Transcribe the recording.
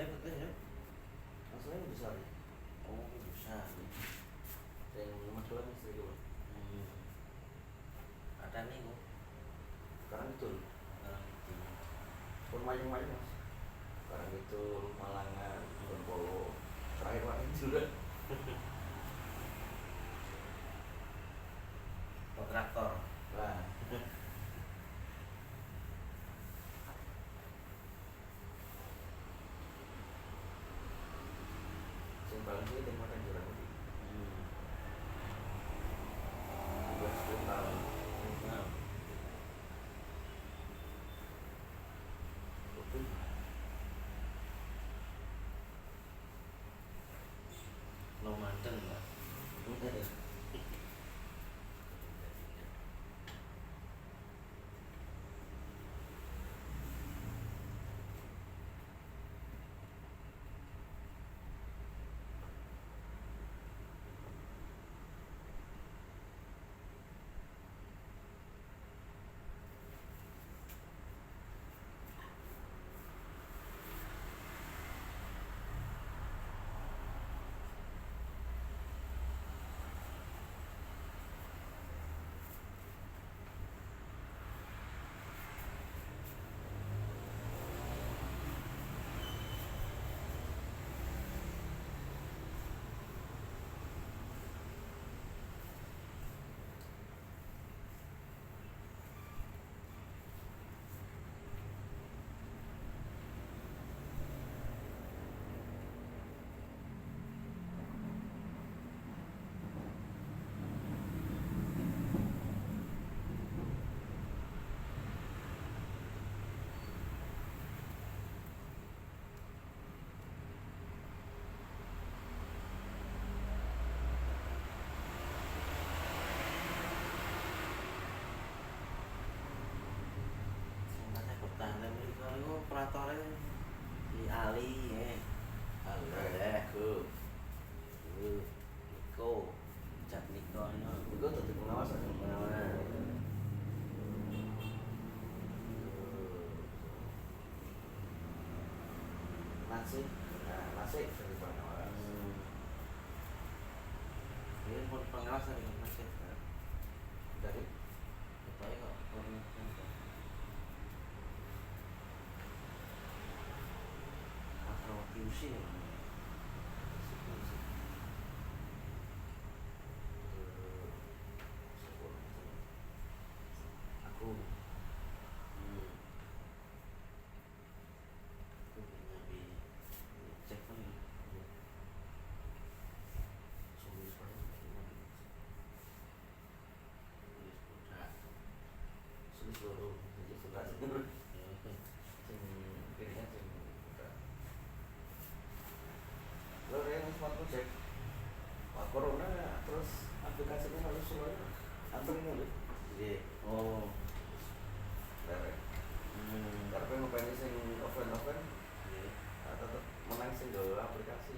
maksudnya putih ya? Masalahnya besar ya. Oh besar. Yang masalah istri gue. Hmm. Ada nih kok. Sekarang itu Orang itu. pun maju-maju mas. Sekarang itu Malangan, Bengkulu, terakhir Pak itu udah. Kontraktor. Nah, yang paling sulit yang makan jurang ini. Hmm. 12 tahun. Nah, Betul. lo manteng nggak? Sebenarnya pertahanan itu operatornya si Ali ya. Ke Niko, Jack Niko no. itu tetap pengawasan. Nasi, nah nasi dari pengawas. Ini pun pengawasan dengan masih Dari supaya kok pengawasan asal QC ya. aku Aku nabi cek kan sulit sekali. tulis budak. Sulit seluruh jadi suka sih. Kirinya sih udah. Lo yang smart project. Wah, corona terus aplikasinya harus semuanya anterin dulu. Jadi Oh, derek. Karena ngapain sih offline iya. tetap menang sih dulu aplikasi.